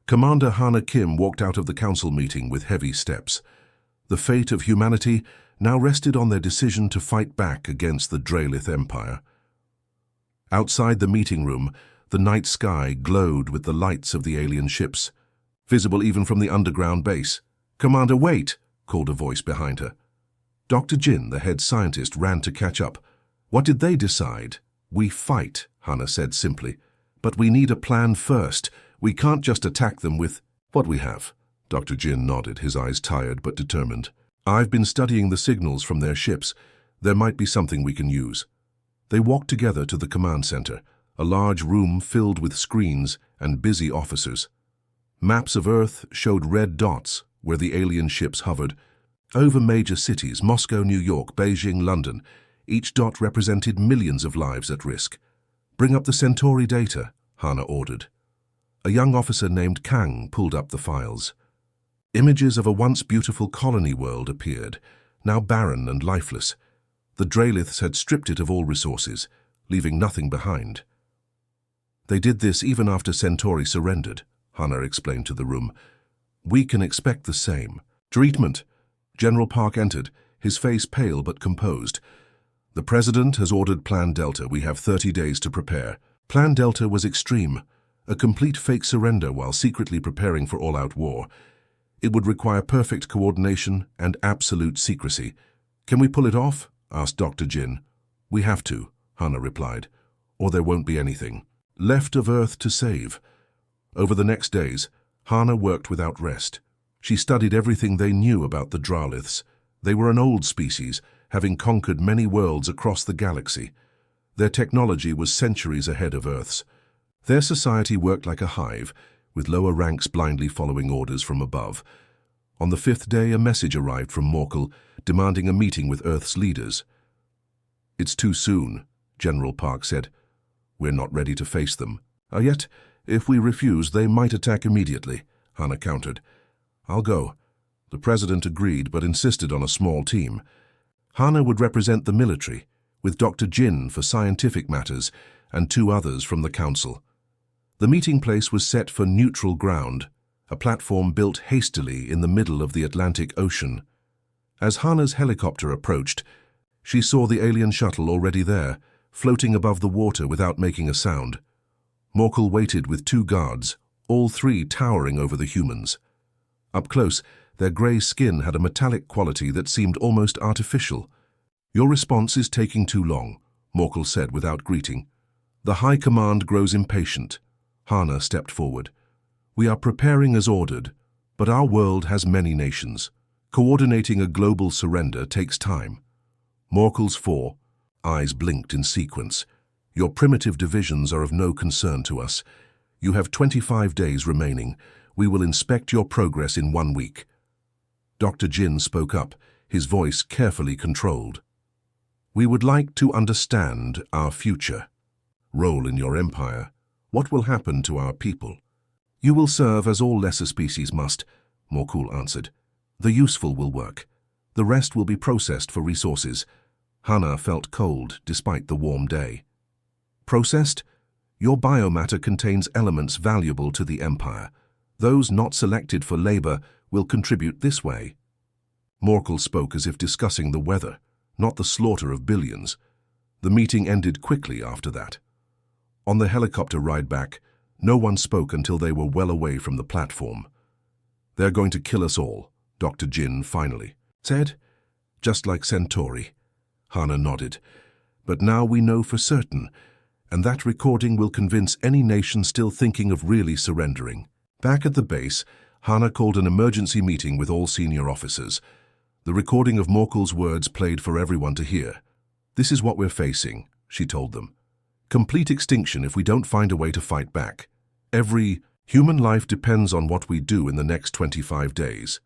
Commander Hana Kim walked out of the council meeting with heavy steps. The fate of humanity now rested on their decision to fight back against the Dralith Empire. Outside the meeting room, the night sky glowed with the lights of the alien ships, visible even from the underground base. "Commander, wait!" called a voice behind her. Dr. Jin, the head scientist, ran to catch up. "What did they decide?" "We fight," Hana said simply. "But we need a plan first. We can't just attack them with what we have." Dr. Jin nodded, his eyes tired but determined. "I've been studying the signals from their ships. There might be something we can use." They walked together to the command center, a large room filled with screens and busy officers. Maps of Earth showed red dots where the alien ships hovered. Over major cities, Moscow, New York, Beijing, London, each dot represented millions of lives at risk. "Bring up the Centauri data," Hana ordered. A young officer named Kang pulled up the files. Images of a once beautiful colony world appeared, now barren and lifeless. The Draliths had stripped it of all resources, leaving nothing behind. "They did this even after Centauri surrendered," Hana explained to the room. "We can expect the same." "Treatment." General Park entered, his face pale but composed. "The President has ordered Plan Delta. We have 30 days to prepare." Plan Delta was extreme, a complete fake surrender while secretly preparing for all-out war. It would require perfect coordination and absolute secrecy. "Can we pull it off?" asked Dr. Jin. "We have to," Hana replied, "or there won't be anything left of Earth to save." Over the next days, Hana worked without rest. She studied everything they knew about the Draliths. They were an old species, having conquered many worlds across the galaxy. Their technology was centuries ahead of Earth's. Their society worked like a hive, with lower ranks blindly following orders from above. On the 5th day, a message arrived from Morkel, demanding a meeting with Earth's leaders. "It's too soon," General Park said. "We're not ready to face them." Yet, if we refuse, they might attack immediately," Hana countered. "I'll go." The President agreed, but insisted on a small team. Hana would represent the military, with Dr. Jin for scientific matters and 2 others from the Council. The meeting place was set for neutral ground, a platform built hastily in the middle of the Atlantic Ocean. As Hana's helicopter approached, she saw the alien shuttle already there, floating above the water without making a sound. Morkel waited with 2 guards, all 3 towering over the humans. Up close, their grey skin had a metallic quality that seemed almost artificial. "Your response is taking too long," Morkel said without greeting. "The High Command grows impatient." Hana stepped forward. "We are preparing as ordered, but our world has many nations. Coordinating a global surrender takes time." Morkel's 4 eyes blinked in sequence. "Your primitive divisions are of no concern to us. You have 25 days remaining. We will inspect your progress in 1 week." Dr. Jin spoke up, his voice carefully controlled. "We would like to understand our future. Role in your empire. What will happen to our people?" "You will serve as all lesser species must," Morkel answered. "The useful will work. The rest will be processed for resources." Hana felt cold despite the warm day. "Processed? Your biomatter contains elements valuable to the Empire. Those not selected for labor will contribute this way." Morkel spoke as if discussing the weather, not the slaughter of billions. The meeting ended quickly after that. On the helicopter ride back, no one spoke until they were well away from the platform. "They're going to kill us all," Dr. Jin finally said. "Just like Centauri." Hana nodded. "But now we know for certain, and that recording will convince any nation still thinking of really surrendering." Back at the base, Hana called an emergency meeting with all senior officers. The recording of Morkel's words played for everyone to hear. "This is what we're facing," she told them. "Complete extinction if we don't find a way to fight back. Every human life depends on what we do in the next 25 days.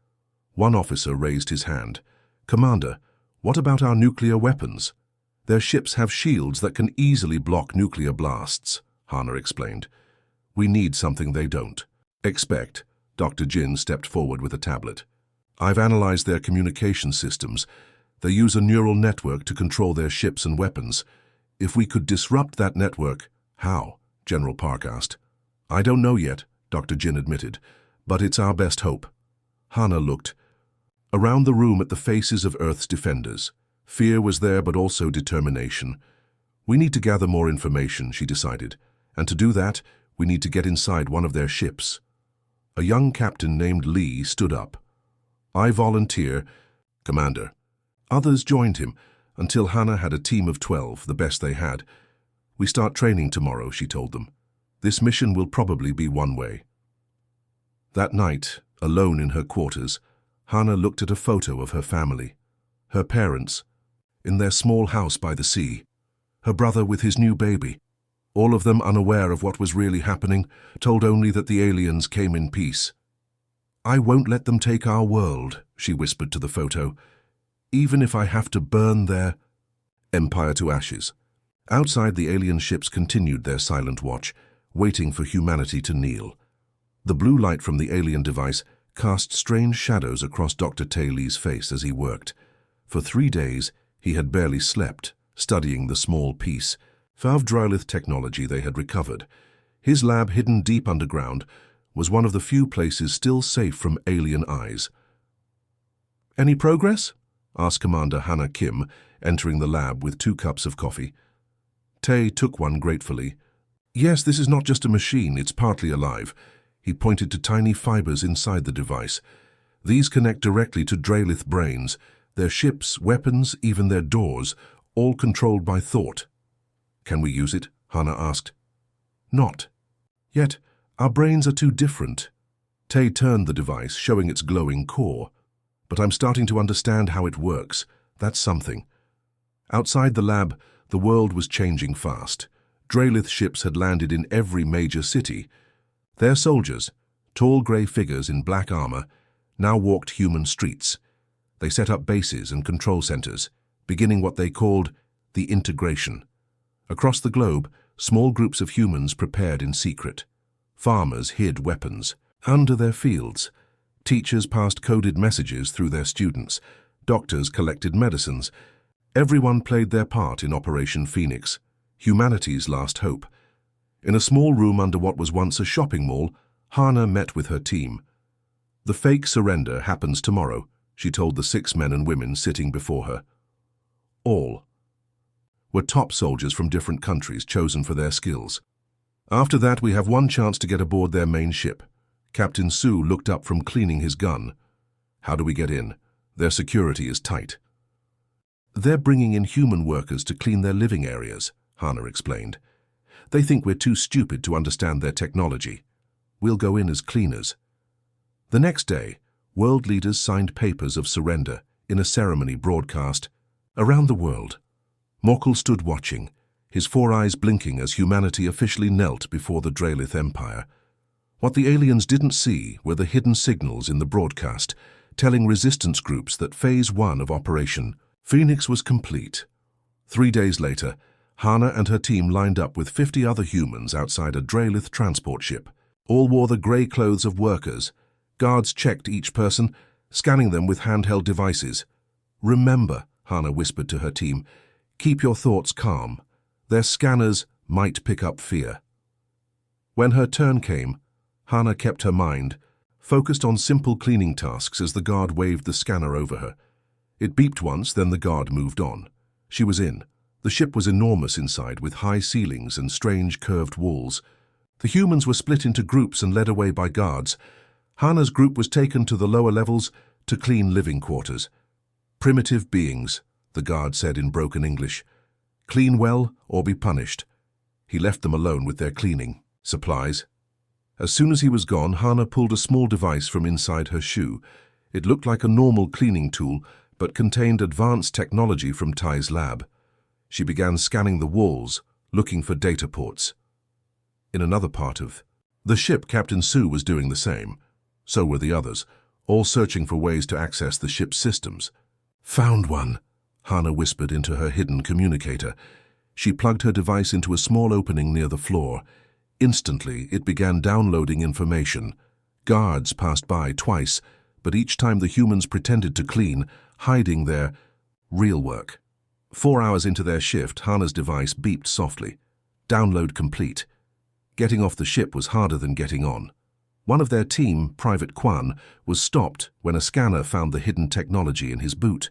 One officer raised his hand. "Commander, what about our nuclear weapons?" "Their ships have shields that can easily block nuclear blasts," Hana explained. "We need something they don't." "Expect." Dr. Jin stepped forward with a tablet. "I've analyzed their communication systems. They use a neural network to control their ships and weapons. If we could disrupt that network..." "How?" General Park asked. "I don't know yet," Dr. Jin admitted, but it's our best hope. Hana looked around the room at the faces of Earth's defenders. Fear was there, but also determination. We need to gather more information, she decided, and to do that, we need to get inside one of their ships. A young captain named Lee stood up. I volunteer, Commander. Others joined him, until Hana had a team of 12, the best they had. We start training tomorrow, she told them. This mission will probably be one way. That night, alone in her quarters, Hana looked at a photo of her family. Her parents, in their small house by the sea. Her brother with his new baby. All of them unaware of what was really happening, told only that the aliens came in peace. I won't let them take our world, she whispered to the photo, even if I have to burn their empire to ashes. Outside, the alien ships continued their silent watch, waiting for humanity to kneel. The blue light from the alien device cast strange shadows across Dr. Lee's face as he worked. For 3 days, he had barely slept, studying the small piece of Drylith technology they had recovered. His lab, hidden deep underground, was one of the few places still safe from alien eyes. Any progress? Asked Commander Hana Kim, entering the lab with 2 cups of coffee. Tae took one gratefully. Yes, this is not just a machine, it's partly alive. He pointed to tiny fibers inside the device. These connect directly to Drylith brains, their ships, weapons, even their doors, all controlled by thought. Can we use it? Hana asked. Not. Yet, our brains are too different. Tae turned the device, showing its glowing core. But I'm starting to understand how it works. That's something. Outside the lab, the world was changing fast. Drylith ships had landed in every major city. Their soldiers, tall grey figures in black armor, now walked human streets. They set up bases and control centers, beginning what they called the integration. Across the globe, small groups of humans prepared in secret. Farmers hid weapons under their fields. Teachers passed coded messages through their students. Doctors collected medicines. Everyone played their part in Operation Phoenix, humanity's last hope. In a small room under what was once a shopping mall, Hana met with her team. The fake surrender happens tomorrow, she told the 6 men and women sitting before her. All were top soldiers from different countries chosen for their skills. After that, we have one chance to get aboard their main ship. Captain Su looked up from cleaning his gun. How do we get in? Their security is tight. They're bringing in human workers to clean their living areas, Hana explained. They think we're too stupid to understand their technology. We'll go in as cleaners. The next day, world leaders signed papers of surrender in a ceremony broadcast around the world. Morkel stood watching, his 4 eyes blinking as humanity officially knelt before the Drylith Empire. What the aliens didn't see were the hidden signals in the broadcast, telling resistance groups that Phase 1 of Operation Phoenix was complete. 3 days later, Hana and her team lined up with 50 other humans outside a Drylith transport ship. All wore the grey clothes of workers. Guards checked each person, scanning them with handheld devices. Remember, Hana whispered to her team, keep your thoughts calm. Their scanners might pick up fear. When her turn came, Hana kept her mind focused on simple cleaning tasks as the guard waved the scanner over her. It beeped once, then the guard moved on. She was in. The ship was enormous inside, with high ceilings and strange curved walls. The humans were split into groups and led away by guards. Hana's group was taken to the lower levels to clean living quarters. Primitive beings, the guard said in broken English. Clean well or be punished. He left them alone with their cleaning supplies. As soon as he was gone, Hana pulled a small device from inside her shoe. It looked like a normal cleaning tool, but contained advanced technology from Ty's lab. She began scanning the walls, looking for data ports. In another part of the ship, Captain Su was doing the same. So were the others, all searching for ways to access the ship's systems. Found one, Hana whispered into her hidden communicator. She plugged her device into a small opening near the floor. Instantly, it began downloading information. Guards passed by twice, but each time the humans pretended to clean, hiding their real work. 4 hours into their shift, Hana's device beeped softly. Download complete. Getting off the ship was harder than getting on. One of their team, Private Quan, was stopped when a scanner found the hidden technology in his boot.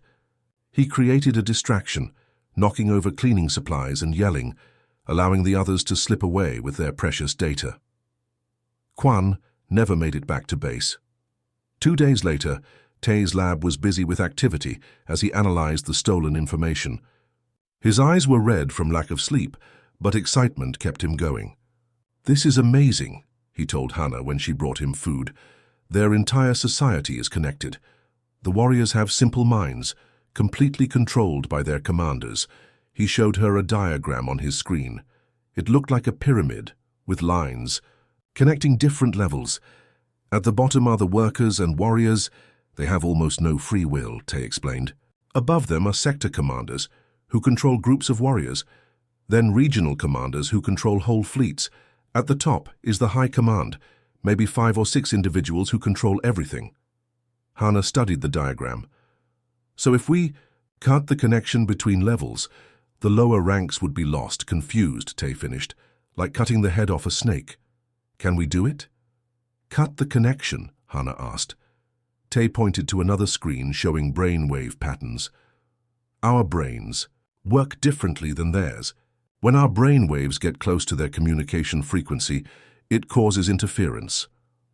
He created a distraction, knocking over cleaning supplies and yelling, allowing the others to slip away with their precious data. Quan never made it back to base. 2 days later, Tay's lab was busy with activity as he analyzed the stolen information. His eyes were red from lack of sleep, but excitement kept him going. "This is amazing," he told Hannah when she brought him food. "Their entire society is connected. The warriors have simple minds, completely controlled by their commanders." He showed her a diagram on his screen. It looked like a pyramid, with lines, connecting different levels. At the bottom are the workers and warriors. They have almost no free will, Tay explained. Above them are sector commanders, who control groups of warriors, then regional commanders who control whole fleets. At the top is the High Command, maybe 5 or 6 individuals who control everything. Hannah studied the diagram. "So if we cut the connection between levels, the lower ranks would be lost, confused," Tay finished, "like cutting the head off a snake. Can we do it?" "Cut the connection?" Hannah asked. Tay pointed to another screen showing brainwave patterns. "Our brains work differently than theirs. When our brain waves get close to their communication frequency, it causes interference,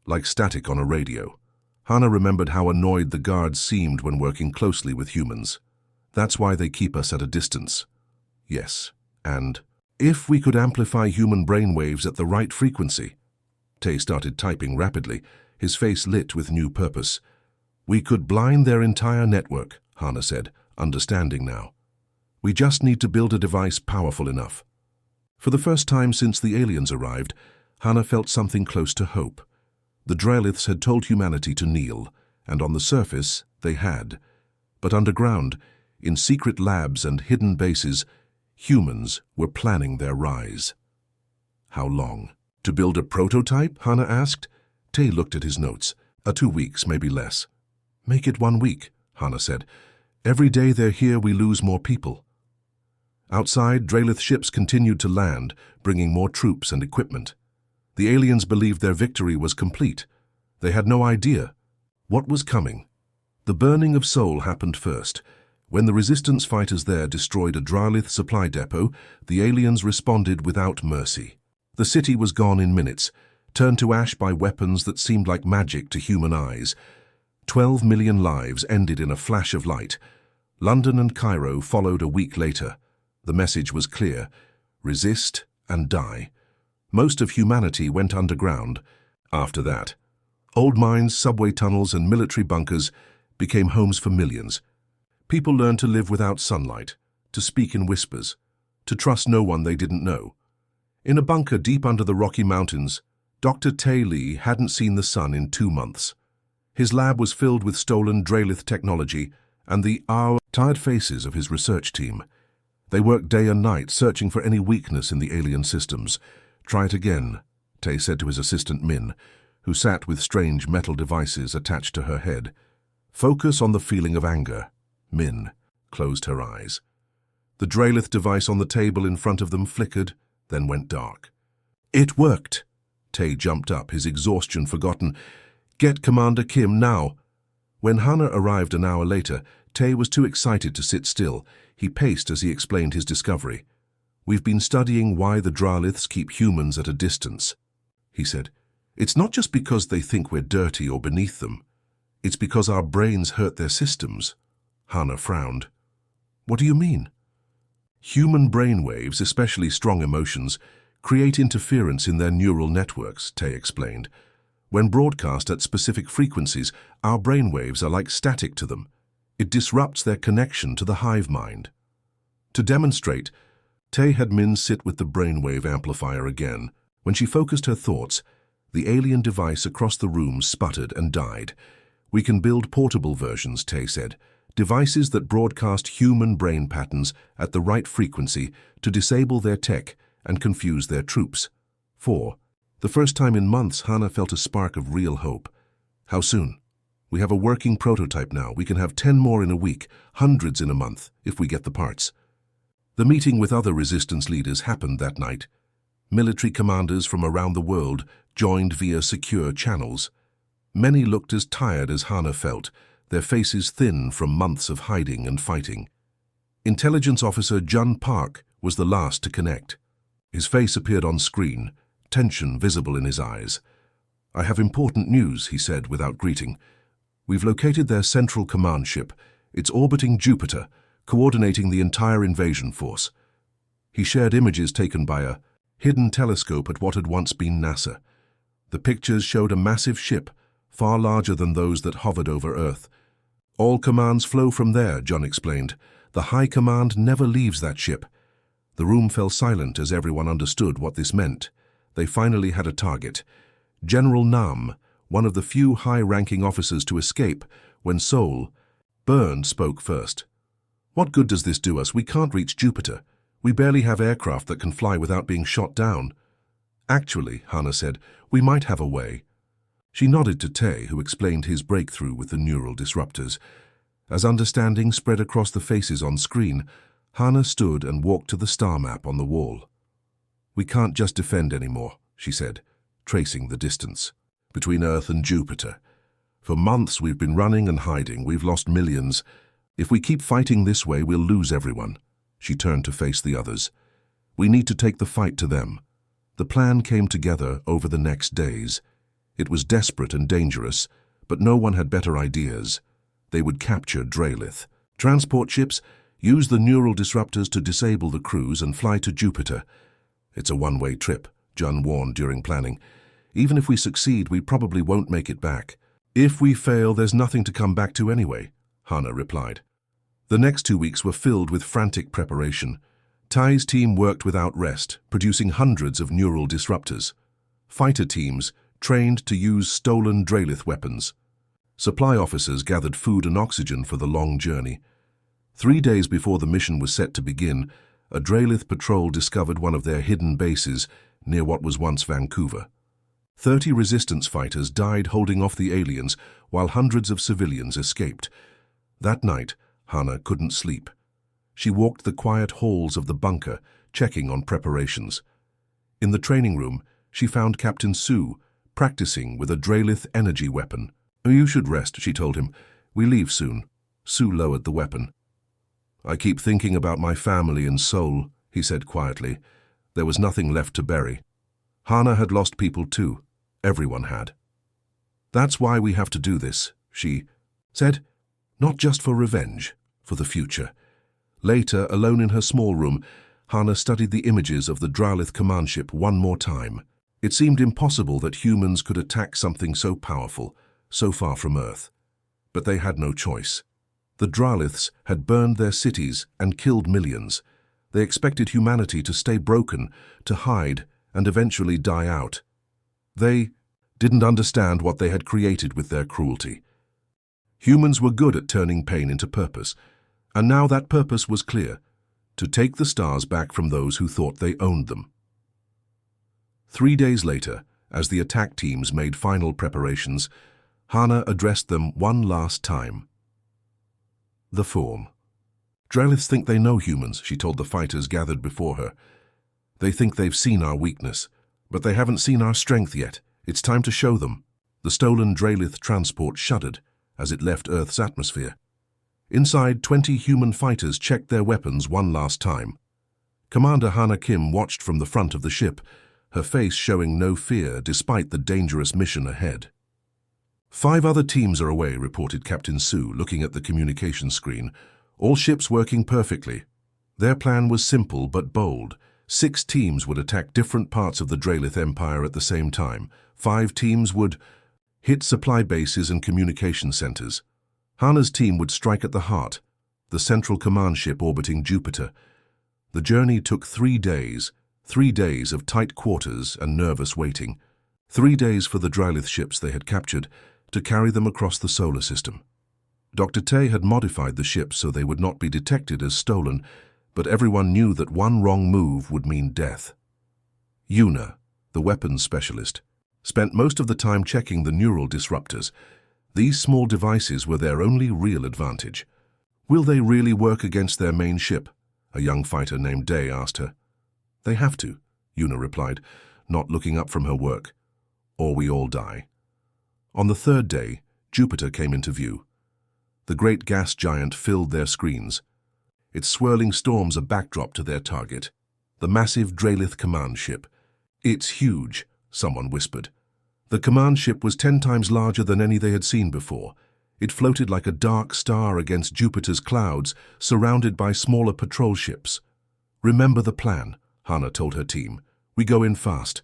like static on a radio." Hannah remembered how annoyed the guards seemed when working closely with humans. "That's why they keep us at a distance." "Yes, and if we could amplify human brain waves at the right frequency." Tay started typing rapidly, his face lit with new purpose. "We could blind their entire network," Hannah said, understanding now. "We just need to build a device powerful enough." For the first time since the aliens arrived, Hannah felt something close to hope. The Dreliths had told humanity to kneel, and on the surface they had. But underground, in secret labs and hidden bases, humans were planning their rise. "How long? To build a prototype?" Hannah asked. Tay looked at his notes. 2 weeks, maybe less." "Make it 1 week," Hannah said. "Every day they're here, we lose more people." Outside, Drelith ships continued to land, bringing more troops and equipment. The aliens believed their victory was complete. They had no idea what was coming. The burning of Seoul happened first. When the resistance fighters there destroyed a Drelith supply depot, the aliens responded without mercy. The city was gone in minutes, turned to ash by weapons that seemed like magic to human eyes. 12 million lives ended in a flash of light. London and Cairo followed a week later. The message was clear: resist and die. Most of humanity went underground. After that, old mines, subway tunnels, and military bunkers became homes for millions. People learned to live without sunlight, to speak in whispers, to trust no one they didn't know. In a bunker deep under the Rocky Mountains, Dr. Tay Lee hadn't seen the sun in 2 months. His lab was filled with stolen Drelith technology and the tired faces of his research team. They worked day and night, searching for any weakness in the alien systems. "Try it again," Tay said to his assistant Min, who sat with strange metal devices attached to her head. "Focus on the feeling of anger." Min closed her eyes. The Drelith device on the table in front of them flickered, then went dark. "It worked!" Tay jumped up, his exhaustion forgotten. "Get Commander Kim now." When Hannah arrived an hour later, Tay was too excited to sit still. He paced as he explained his discovery. "We've been studying why the Dreliths keep humans at a distance," he said. "It's not just because they think we're dirty or beneath them. It's because our brains hurt their systems." Hannah frowned. "What do you mean?" "Human brainwaves, especially strong emotions, create interference in their neural networks," Tay explained. "When broadcast at specific frequencies, our brainwaves are like static to them. It disrupts their connection to the hive mind." To demonstrate, Tay had Min sit with the brainwave amplifier again. When she focused her thoughts, the alien device across the room sputtered and died. "We can build portable versions," Tay said, "devices that broadcast human brain patterns at the right frequency to disable their tech and confuse their troops." For the first time in months, Hannah felt a spark of real hope. "How soon?" "We have a working prototype now. We can have 10 more in a week, hundreds in a month, if we get the parts." The meeting with other resistance leaders happened that night. Military commanders from around the world joined via secure channels. Many looked as tired as Hana felt, their faces thin from months of hiding and fighting. Intelligence officer Jun Park was the last to connect. His face appeared on screen, tension visible in his eyes. "I have important news," he said without greeting. "We've located their central command ship. It's orbiting Jupiter, coordinating the entire invasion force." He shared images taken by a hidden telescope at what had once been NASA. The pictures showed a massive ship, far larger than those that hovered over Earth. "All commands flow from there," John explained. "The High Command never leaves that ship." The room fell silent as everyone understood what this meant. They finally had a target. General Nam, one of the few high-ranking officers to escape, when Sol, Byrne, spoke first. "What good does this do us? We can't reach Jupiter. We barely have aircraft that can fly without being shot down." "Actually," Hana said, "we might have a way." She nodded to Tay, who explained his breakthrough with the neural disruptors. As understanding spread across the faces on screen, Hana stood and walked to the star map on the wall. "We can't just defend anymore," she said, tracing the distance between Earth and Jupiter. "For months we've been running and hiding. We've lost millions. If we keep fighting this way, we'll lose everyone." She turned to face the others. "We need to take the fight to them." The plan came together over the next days. It was desperate and dangerous, but no one had better ideas. They would capture Draelith. Transport ships, use the neural disruptors to disable the crews and fly to Jupiter. "It's a one-way trip," Jun warned during planning. "Even if we succeed, we probably won't make it back." "If we fail, there's nothing to come back to anyway," Hana replied. The next 2 weeks were filled with frantic preparation. Tai's team worked without rest, producing hundreds of neural disruptors. Fighter teams trained to use stolen Draelith weapons. Supply officers gathered food and oxygen for the long journey. 3 days before the mission was set to begin, a Draelith patrol discovered one of their hidden bases near what was once Vancouver. 30 resistance fighters died holding off the aliens, while hundreds of civilians escaped. That night, Hana couldn't sleep. She walked the quiet halls of the bunker, checking on preparations. In the training room, she found Captain Sue practicing with a Draelith energy weapon. "Oh, you should rest," she told him. "We leave soon." Sue lowered the weapon. "I keep thinking about my family and soul," he said quietly. There was nothing left to bury. Hana had lost people too. Everyone had. "That's why we have to do this," she said. "Not just for revenge, for the future." Later, alone in her small room, Hana studied the images of the Draelith command ship one more time. It seemed impossible that humans could attack something so powerful, so far from Earth. But they had no choice. The Draeliths had burned their cities and killed millions. They expected humanity to stay broken, to hide, and eventually die out. They didn't understand what they had created with their cruelty. Humans were good at turning pain into purpose, and now that purpose was clear: to take the stars back from those who thought they owned them. 3 days later, as the attack teams made final preparations, Hana addressed them one last time. The form. "Draeliths think they know humans," she told the fighters gathered before her. "They think they've seen our weakness, but they haven't seen our strength yet. It's time to show them." The stolen Draelith transport shuddered as it left Earth's atmosphere. Inside, 20 human fighters checked their weapons one last time. Commander Hana Kim watched from the front of the ship, her face showing no fear despite the dangerous mission ahead. 5 other teams are away," reported Captain Sue, looking at the communication screen. "All ships working perfectly." Their plan was simple but bold. 6 teams would attack different parts of the Draelith Empire at the same time. 5 teams would hit supply bases and communication centers. Hana's team would strike at the heart, the central command ship orbiting Jupiter. The journey took 3 days, 3 days of tight quarters and nervous waiting. 3 days for the Draelith ships they had captured to carry them across the solar system. Dr. Tay had modified the ships so they would not be detected as stolen, but everyone knew that one wrong move would mean death. Yuna, the weapons specialist, spent most of the time checking the neural disruptors. These small devices were their only real advantage. "Will they really work against their main ship?" a young fighter named Day asked her. "They have to," Una replied, not looking up from her work. Or we all die. On the third day, Jupiter came into view. The great gas giant filled their screens, its swirling storms a backdrop to their target, the massive Dralith command ship. "It's huge," someone whispered. The command ship was 10 times larger than any they had seen before. It floated like a dark star against Jupiter's clouds, surrounded by smaller patrol ships. "Remember the plan," Hana told her team. "We go in fast.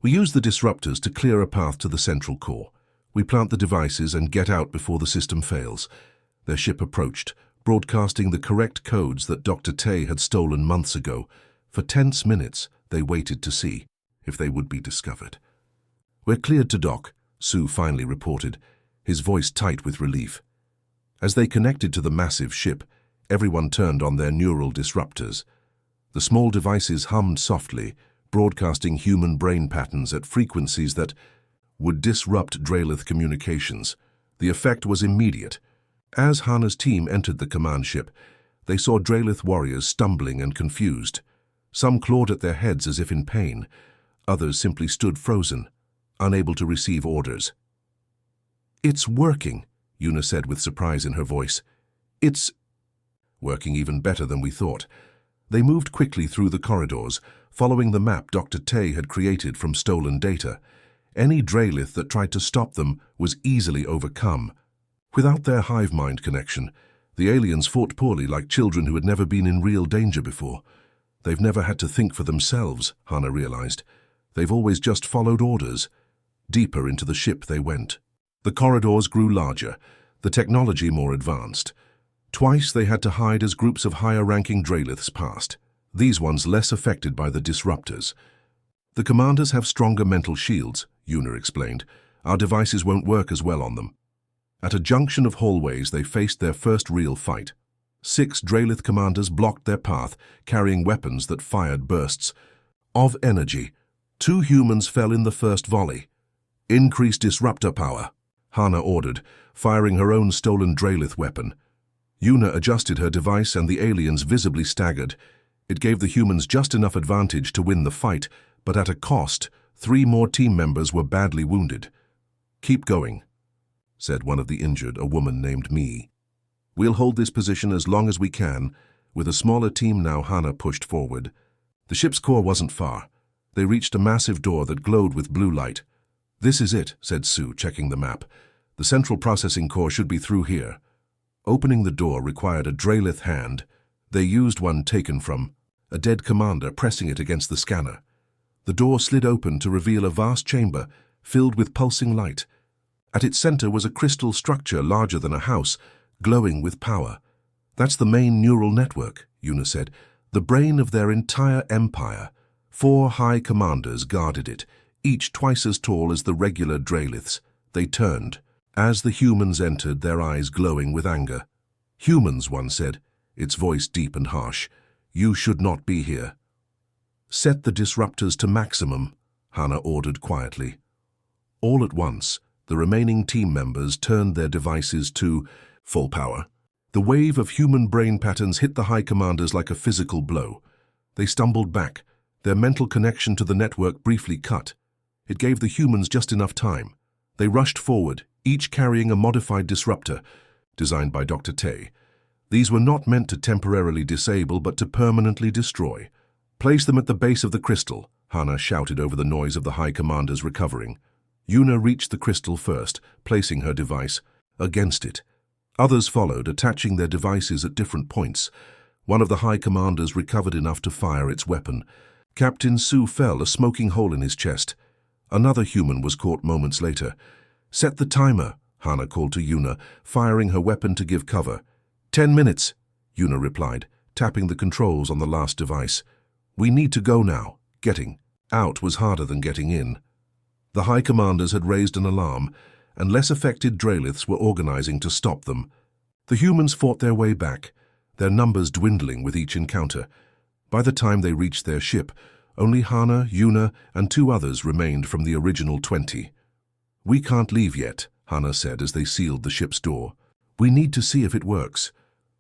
We use the disruptors to clear a path to the central core. We plant the devices and get out before the system fails." Their ship approached, broadcasting the correct codes that Dr. Tay had stolen months ago. For tense minutes, they waited to see if they would be discovered. "We're cleared to dock," Sue finally reported, his voice tight with relief. As they connected to the massive ship, everyone turned on their neural disruptors. The small devices hummed softly, broadcasting human brain patterns at frequencies that would disrupt Dralith communications. The effect was immediate. As Hana's team entered the command ship, they saw Dralith warriors stumbling and confused. Some clawed at their heads as if in pain. Others simply stood frozen, unable to receive orders. "It's working," Una said with surprise in her voice. "It's working even better than we thought." They moved quickly through the corridors, following the map Dr. Tay had created from stolen data. Any Dralith that tried to stop them was easily overcome. Without their hive mind connection, the aliens fought poorly, like children who had never been in real danger before. They've never had to think for themselves, Hana realized. They've always just followed orders. Deeper into the ship they went. The corridors grew larger, the technology more advanced. Twice they had to hide as groups of higher-ranking Draliths passed, these ones less affected by the disruptors. "The commanders have stronger mental shields," Una explained. "Our devices won't work as well on them." At a junction of hallways, they faced their first real fight. 6 Dralith commanders blocked their path, carrying weapons that fired bursts of energy. 2 humans fell in the first volley. "Increase disruptor power," Hana ordered, firing her own stolen Dralith weapon. Una adjusted her device and the aliens visibly staggered. It gave the humans just enough advantage to win the fight, but at a cost. 3 more team members were badly wounded. "Keep going," said one of the injured, a woman named Mi. "We'll hold this position as long as we can." With a smaller team now, Hana pushed forward. The ship's core wasn't far. They reached a massive door that glowed with blue light. "This is it," said Sue, checking the map. "The central processing core should be through here." Opening the door required a Dralith hand. They used one taken from a dead commander, pressing it against the scanner. The door slid open to reveal a vast chamber filled with pulsing light. At its center was a crystal structure larger than a house, glowing with power. "That's the main neural network," Una said, "the brain of their entire empire. 4 high commanders guarded it, each twice as tall as the regular Draliths. They turned. As the humans entered, their eyes glowing with anger. "Humans," one said, its voice deep and harsh, "you should not be here." "Set the disruptors to maximum," Hana ordered quietly. All at once, the remaining team members turned their devices to full power. The wave of human brain patterns hit the high commanders like a physical blow. They stumbled back, their mental connection to the network briefly cut. It gave the humans just enough time. They rushed forward, each carrying a modified disruptor, designed by Dr. Tay. These were not meant to temporarily disable, but to permanently destroy. "Place them at the base of the crystal," Hana shouted over the noise of the high commanders recovering. Una reached the crystal first, placing her device against it. Others followed, attaching their devices at different points. One of the high commanders recovered enough to fire its weapon. Captain Sue fell, a smoking hole in his chest. Another human was caught moments later. "Set the timer," Hana called to Una, firing her weapon to give cover. 10 minutes, Una replied, tapping the controls on the last device. "We need to go now." Getting out was harder than getting in. The high commanders had raised an alarm, and less affected Draliths were organizing to stop them. The humans fought their way back, their numbers dwindling with each encounter. By the time they reached their ship, only Hana, Una, and 2 others remained from the original 20. "We can't leave yet," Hana said as they sealed the ship's door. "We need to see if it works."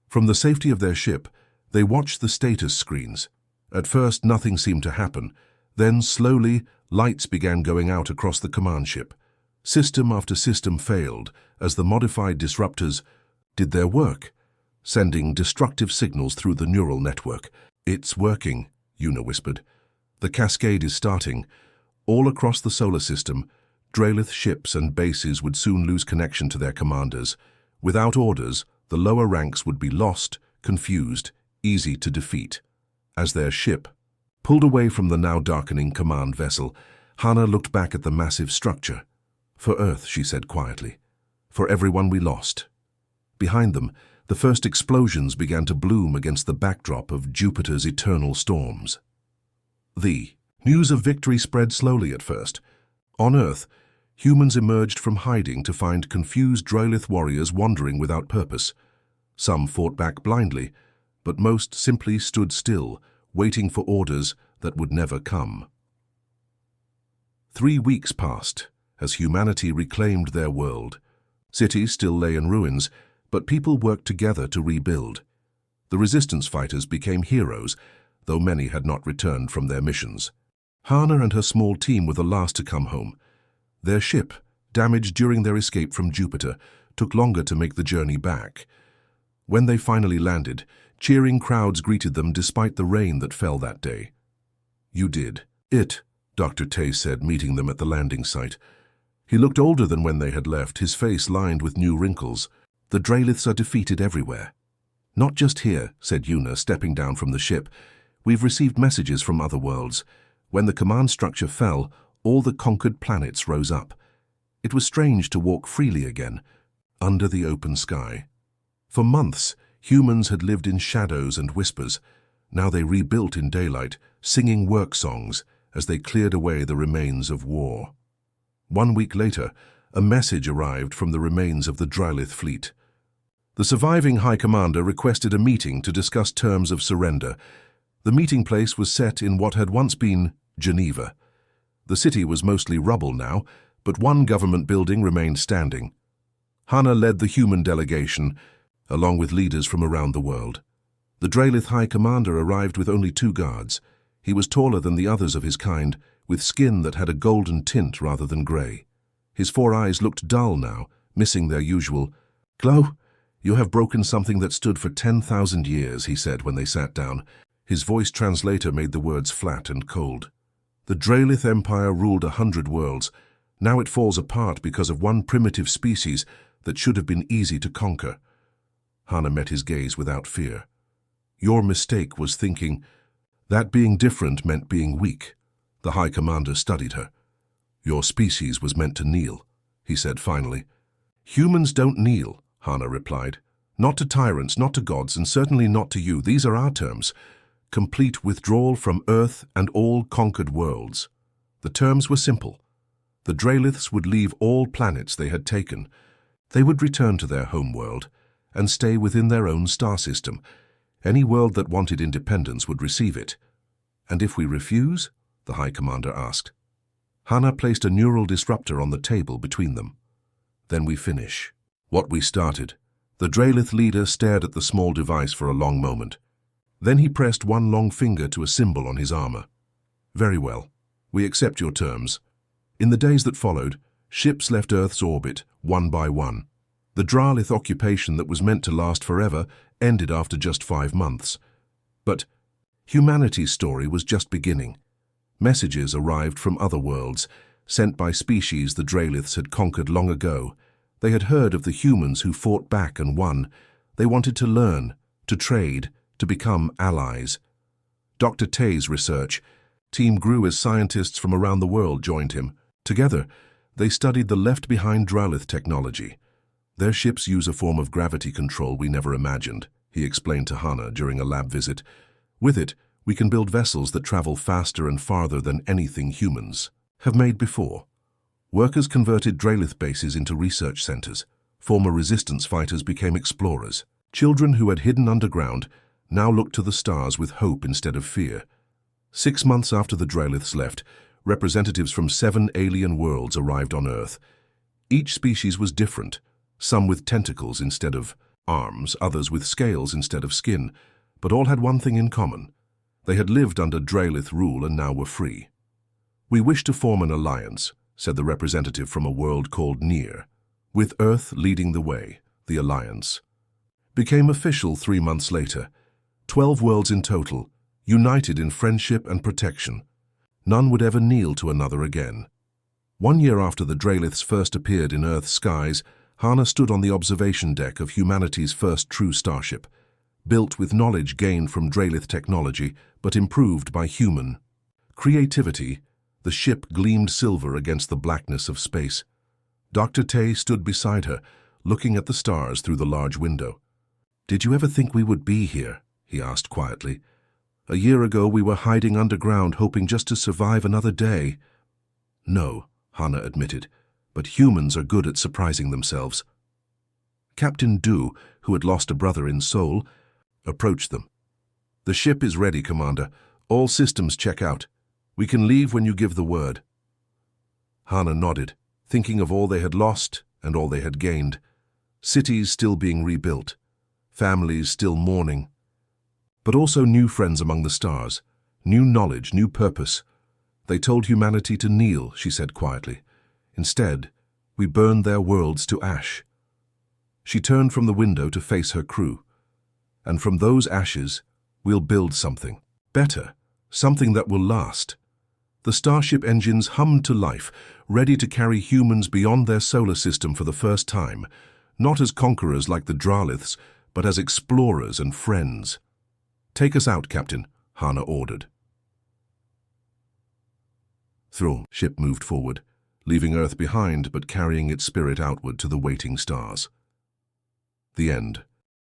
From the safety of their ship, they watched the status screens. At first, nothing seemed to happen. Then, slowly, lights began going out across the command ship. System after system failed as the modified disruptors did their work, sending destructive signals through the neural network. "It's working," Una whispered. "The cascade is starting. All across the solar system, Dralith ships and bases would soon lose connection to their commanders. Without orders, the lower ranks would be lost, confused, easy to defeat." As their ship pulled away from the now darkening command vessel, Hannah looked back at the massive structure. "For Earth," she said quietly. "For everyone we lost." Behind them, the first explosions began to bloom against the backdrop of Jupiter's eternal storms. The news of victory spread slowly at first. On Earth, humans emerged from hiding to find confused Dralith warriors wandering without purpose. Some fought back blindly, but most simply stood still, waiting for orders that would never come. 3 weeks passed as humanity reclaimed their world. Cities still lay in ruins, but people worked together to rebuild. The resistance fighters became heroes, though many had not returned from their missions. Hannah and her small team were the last to come home. Their ship, damaged during their escape from Jupiter, took longer to make the journey back. When they finally landed, cheering crowds greeted them despite the rain that fell that day. "You did it," Dr. Tay said, meeting them at the landing site. He looked older than when they had left, his face lined with new wrinkles. "The Draliths are defeated everywhere." "Not just here," said Una, stepping down from the ship. "We've received messages from other worlds. When the command structure fell, all the conquered planets rose up. It was strange to walk freely again, under the open sky. For months, humans had lived in shadows and whispers. Now they rebuilt in daylight, singing work songs as they cleared away the remains of war. 1 week later, a message arrived from the remains of the Dralith fleet. The surviving High Commander requested a meeting to discuss terms of surrender. The meeting place was set in what had once been Geneva. The city was mostly rubble now, but one government building remained standing. Hannah led the human delegation, along with leaders from around the world. The Dralith High Commander arrived with only 2 guards. He was taller than the others of his kind, with skin that had a golden tint rather than grey. His 4 eyes looked dull now, missing their usual glow. "You have broken something that stood for 10,000 years, he said when they sat down. His voice translator made the words flat and cold. "The Dralith Empire ruled 100 worlds. Now it falls apart because of one primitive species that should have been easy to conquer." Hannah met his gaze without fear. "Your mistake was thinking that being different meant being weak." The High Commander studied her. "Your species was meant to kneel," he said finally. "Humans don't kneel," Hannah replied. "Not to tyrants, not to gods, and certainly not to you. These are our terms. Complete withdrawal from Earth and all conquered worlds." The terms were simple. The Draliths would leave all planets they had taken. They would return to their home world and stay within their own star system. Any world that wanted independence would receive it. "And if we refuse?" the High Commander asked. Hannah placed a neural disruptor on the table between them. "Then we finish what we started." The Dralith leader stared at the small device for a long moment. Then he pressed one long finger to a symbol on his armor. "Very well. We accept your terms." In the days that followed, ships left Earth's orbit, one by one. The Dralith occupation that was meant to last forever ended after just 5 months. But humanity's story was just beginning. Messages arrived from other worlds, sent by species the Draliths had conquered long ago. They had heard of the humans who fought back and won. They wanted to learn, to trade, to become allies. Dr. Tay's research team grew as scientists from around the world joined him. Together, they studied the left-behind Dralith technology. "Their ships use a form of gravity control we never imagined," he explained to Hannah during a lab visit. "With it, we can build vessels that travel faster and farther than anything humans have made before." Workers converted Dralith bases into research centers. Former resistance fighters became explorers. Children who had hidden underground now looked to the stars with hope instead of fear. 6 months after the Draliths left, representatives from 7 alien worlds arrived on Earth. Each species was different, some with tentacles instead of arms, others with scales instead of skin, but all had one thing in common. They had lived under Dralith rule and now were free. "We wish to form an alliance," said the representative from a world called Near. With Earth leading the way, the alliance became official 3 months later. 12 worlds in total, united in friendship and protection. None would ever kneel to another again. 1 year after the Draliths first appeared in Earth's skies, Hana stood on the observation deck of humanity's first true starship, built with knowledge gained from Dralith technology, but improved by human creativity. The ship gleamed silver against the blackness of space. Dr. Tay stood beside her, looking at the stars through the large window. "Did you ever think we would be here?" he asked quietly. "A year ago we were hiding underground, hoping just to survive another day." "No," Hana admitted, "but humans are good at surprising themselves." Captain Du, who had lost a brother in Seoul, approached them. "The ship is ready, Commander. All systems check out. We can leave when you give the word." Hana nodded, thinking of all they had lost and all they had gained. Cities still being rebuilt, families still mourning, but also new friends among the stars, new knowledge, new purpose. "They told humanity to kneel," she said quietly. "Instead, we burned their worlds to ash." She turned from the window to face her crew. "And from those ashes, we'll build something better, something that will last." The starship engines hummed to life, ready to carry humans beyond their solar system for the first time, not as conquerors like the Draliths, but as explorers and friends. "Take us out, Captain," Hana ordered. The ship moved forward, leaving Earth behind but carrying its spirit outward to the waiting stars. The end.